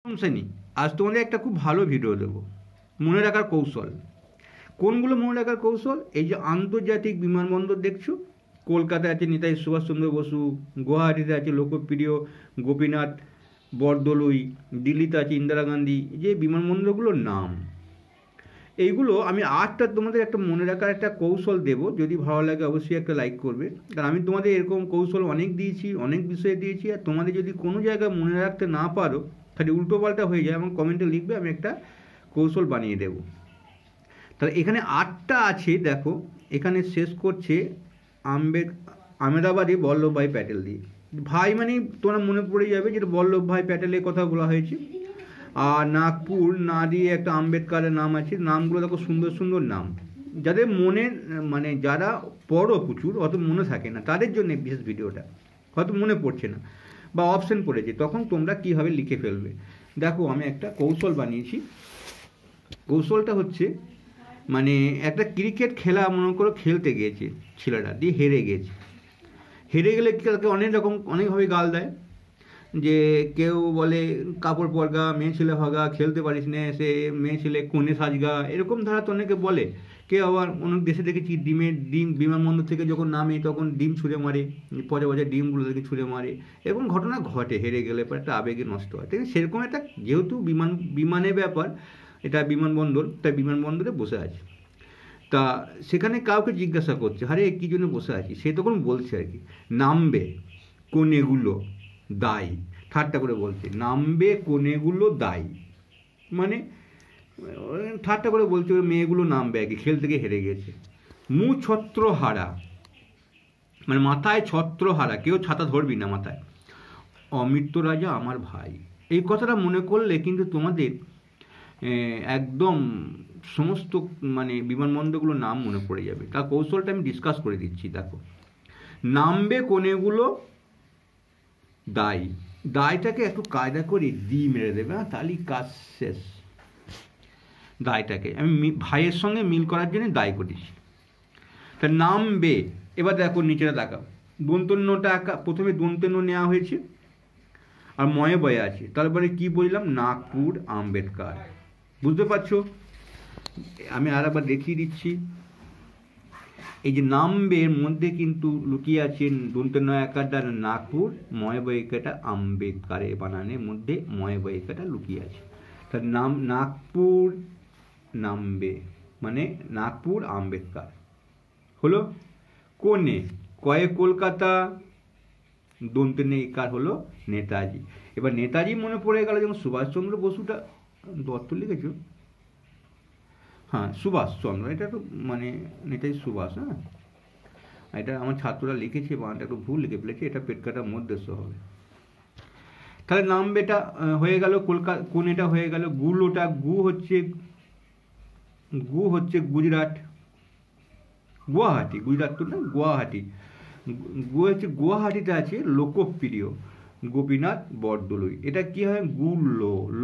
শ্রেণী। আজ তোমাদের একটা খুব ভালো ভিডিও দেবো, মনে রাখার কৌশল। কোনগুলো মনে রাখার কৌশল? এই যে আন্তর্জাতিক বিমানবন্দর দেখছো, কলকাতায় আছে নেতাজি সুভাষচন্দ্র বসু, গুয়াহাটিতে আছে লোকপ্রিয় গোপীনাথ বরদলুই, দিল্লিতে আছে ইন্দিরা গান্ধী, যে বিমানবন্দরগুলোর নাম। এইগুলো আমি আজটা তোমাদের একটা মনে রাখার একটা কৌশল দেব। যদি ভালো লাগে অবশ্যই একটা লাইক করবে, কারণ আমি তোমাদের এরকম কৌশল অনেক দিয়েছি, অনেক বিষয়ে দিয়েছি। আর তোমাদের যদি কোনো জায়গায় মনে রাখতে না পারো, খালি উল্টোপাল্টা হয়ে যায়, এবং কমেন্টে লিখবে, আমি একটা কৌশল বানিয়ে দেব। তাহলে এখানে 8টা আছে, দেখো এখানে শেষ করছে আহমেদাবাদে বল্লভভাই প্যাটেল দিয়ে। ভাই মানে তোমরা মনে পড়ে যাবে যেটা বল্লভভাই প্যাটেলের কথা বলা হয়েছে। আর নাগপুর না দিয়ে একটা আম্বেদকারের নাম আছে। নামগুলো দেখো সুন্দর সুন্দর নাম, যাদের মনে মানে যারা পড়ো প্রচুর অত মনে থাকে না, তাদের জন্য বিশেষ ভিডিওটা। হয়তো মনে পড়ছে না বা অপশন পড়েছে, তখন তোমরা কীভাবে লিখে ফেলবে। দেখো আমি একটা কৌশল বানিয়েছি। কৌশলটা হচ্ছে, মানে একটা ক্রিকেট খেলা মনে করো খেলতে গিয়েছে ছেলেটা, দিয়ে হেরে গেছে। হেরে গেলে তাকে অনেক রকম অনেকভাবে গাল দেয়, যে কেউ বলে কাপড় পরগা, মেয়ে ছেলে হগা, খেলতে পারিস না, সে মেয়ে ছেলে কোণে সাজগা, এরকম ধারা তো অনেকে বলে। কেউ আবার অনেক দেশে দেখেছি ডিম বিমানবন্দর থেকে যখন নামে তখন ডিম ছুঁড়ে মারে, পচা পচা ডিমগুলো থেকে ছুঁড়ে মারে। এরকম ঘটনা ঘটে, হেরে গেলে পর একটা আবেগে নষ্ট হয়। ঠিক সেরকম একটা, যেহেতু বিমানের ব্যাপার, এটা বিমানবন্দর, তাই বিমানবন্দরে বসে আছে। তা সেখানে কাউকে জিজ্ঞাসা করছে, আরে কী জন্য বসে আছি, সে তখন বলছে আর কি, নামবে কোনেগুলো দায়ী। ঠাট্টা করে বলছে, নামবে কোনেগুলো দায়ী, মানে ঠাট্টা করে বলছে ওই মেয়েগুলো নামবে আর কি, খেল থেকে হেরে গেছে। ছত্র হারা, মানে মাথায় ছত্র হারা, কেউ ছাতা ধরবি না মাথায়। অমৃত রাজা আমার ভাই, এই কথাটা মনে করলে কিন্তু তোমাদের একদম সমস্ত মানে বিমানবন্দরগুলোর নাম মনে পড়ে যাবে। তার কৌশলটা আমি ডিসকাস করে দিচ্ছি। দেখো, নামবে কোনেগুলো দায়, দায়টাকে একটু কায়দা করে দি মেরে দেবে, তাহলেই কাজ শেষ। দায়টাকে আমি ভাইয়ের সঙ্গে মিল করার জন্য দায় করেছি। তা নামবে, এবার দেখো নিচেটা দেখাও, দন্তন্যটা প্রথমে দন্তন্য নেওয়া হয়েছে আর ময়ে বয়ে আছে, তারপরে কি বললাম, নাগপুর আম্বেদকার। বুঝতে পারছো? আমি আর একবার দেখিয়ে দিচ্ছি। এই যে নামবের মধ্যে কিন্তু লুকিয়ে আছেন দন্তন্য একাটা নাগপুর, ময় বয়িকাটা আম্বেদকারের বানানের মধ্যে ময় বয়িকাটা লুকিয়ে আছে। তার নাম নাগপুর নামবে, মানে নাগপুর আম্বেদকার হলো। কোনে, কয়ে কলকাতা, দন্তন্য একার হলো নেতাজি। এবার নেতাজি মনে পড়ে গেল, যেমন সুভাষচন্দ্র বসুটা দত্ত লিখেছ, হ্যাঁ সুভাষচন্দ্র, এটা তো মানে নেতাজি সুভাষ। হ্যাঁ, এটা আমার ছাত্ররা লিখেছে, বানানটা একটু ভুল লিখে ফেলেছে, এটা পেট কাটা মধ্যস্থ হবে। তাহলে নামবেটা হয়ে গেল, কলকাতা কোনেটা হয়ে গেল, গুলোটা গু হচ্ছে গুজরাট, গুয়াহাটি, গুজরাট তো না, গুয়াহাটি। গু হচ্ছে গুয়াহাটিতে আছে লোকপ্রিয় গোপীনাথ বরদলুই। এটা কি হয়,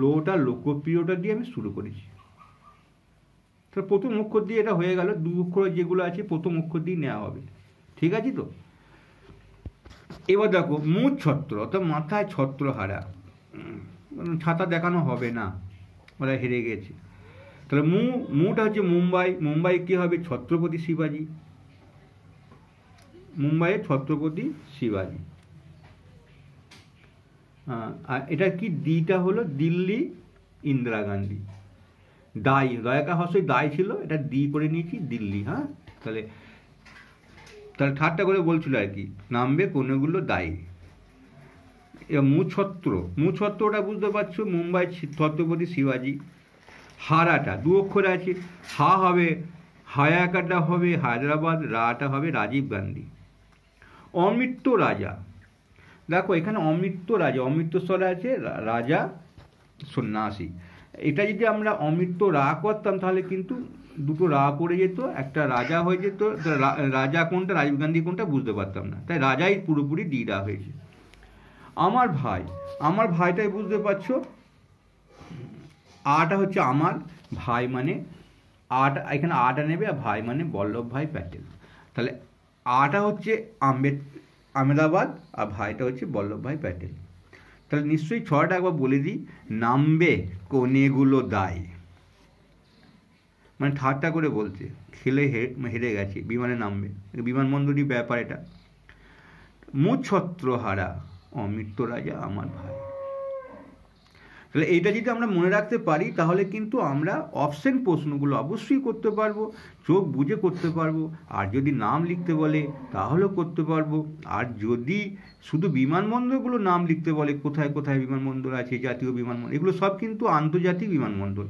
লোটা লোকপ্রিয়টা দিয়ে আমি শুরু করেছি। তো প্রথম অক্ষর দিয়ে এটা হয়ে গেল, দু অক্ষর যেগুলো আছে প্রথম অক্ষর দিয়ে নেওয়া হবে। ঠিক আছে তো? এবার দেখো ছত্র, অর্থাৎ মাথায় ছত্র হারা, ছাতা দেখানো হবে না, ওরা হেরে গেছে। তাহলে মুটা হচ্ছে মুম্বাই, মুম্বাই কি হবে, ছত্রপতি শিবাজি, মুম্বাইয়ের ছত্রপতি শিবাজি। আর এটা কি, দিটা হলো দিল্লি ইন্দিরা গান্ধী। দায়, দয়াকা হস্যই দায় ছিল, এটা দি করে নিয়েছি দিল্লি। হ্যাঁ, তাহলে ঠাট্টা করে বলছিল আর কি, নামবে কোনগুলো দায়ী। এবার ছত্রটা বুঝতে পারছো, মুম্বাই ছত্রপতি শিবাজি। হারাটা দু অক্ষরে আছে, হা হবে হায়াকাটা হবে হায়দ্রাবাদ, রাটা হবে রাজীব গান্ধী। অমৃত রাজা, দেখো এখানে অমৃত রাজা, অমৃতসরে আছে রাজা সন্ন্যাসী। এটা যদি আমরা অমৃত রা করতাম তাহলে কিন্তু দুটো রা পড়ে যেত, একটা রাজা হয়ে যেত। রাজা কোনটা, রাজীব গান্ধী কোনটা বুঝতে পারতাম না, তাই রাজাই পুরোপুরি দিদা হয়েছে। আমার ভাই, আমার ভাইটাই বুঝতে পারছো, আটা হচ্ছে আমার ভাই, মানে আটা এখানে আটা নেবে, আর ভাই মানে বল্লভভাই প্যাটেল। তাহলে আটা হচ্ছে আহমেদাবাদ, আর ভাইটা হচ্ছে বল্লভভাই প্যাটেল। তাহলে নিশ্চয়ই ছড়াটা একবার বলে দিই, নামবে কোনেগুলো দায়, মানে ঠাট্টা করে বলছে, খেলে হেরে গেছে, বিমানে নামবে, বিমানবন্দরই ব্যাপার এটা। মুছত্র হারা অমৃত রাজা আমার ভাই। তাহলে এইটা যদি আমরা মনে রাখতে পারি তাহলে কিন্তু আমরা অপশন প্রশ্নগুলো অবশ্যই করতে পারবো, চোখ বুঝে করতে পারবো। আর যদি নাম লিখতে বলে তাহলেও করতে পারবো। আর যদি শুধু বিমানবন্দরগুলো নাম লিখতে বলে, কোথায় কোথায় বিমানবন্দর আছে, জাতীয় বিমানবন্দর, এগুলো সব কিন্তু আন্তর্জাতিক বিমানবন্দর,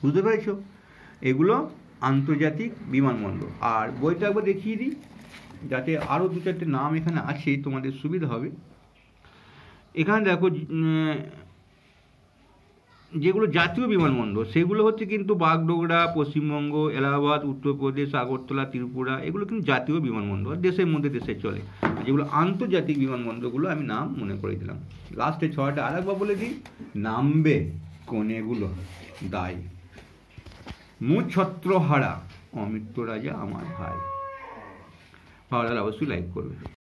বুঝতে পেরেছো? এগুলো আন্তর্জাতিক বিমানবন্দর। আর বইটা একবার দেখিয়ে দিই, যাতে আরও দু চারটে নাম এখানে আছে, তোমাদের সুবিধা হবে। এখানে দেখো যেগুলো জাতীয় বিমানবন্দর সেগুলো হচ্ছে কিন্তু বাগডোগরা পশ্চিমবঙ্গ, এলাহাবাদ উত্তরপ্রদেশ, আগরতলা ত্রিপুরা, এগুলো কিন্তু জাতীয় বিমানবন্দর, দেশের মধ্যে দেশে চলে। যেগুলো আন্তর্জাতিক বিমানবন্দরগুলো আমি নাম মনে করে দিলাম। লাস্টে ছয়টা আরেকবার বলে দিই, নামবে কোনেগুলো দায়, মুছত্র হারা অমৃত রাজা আমার ভাই। ভালো লাগলে অবশ্যই লাইক করবে।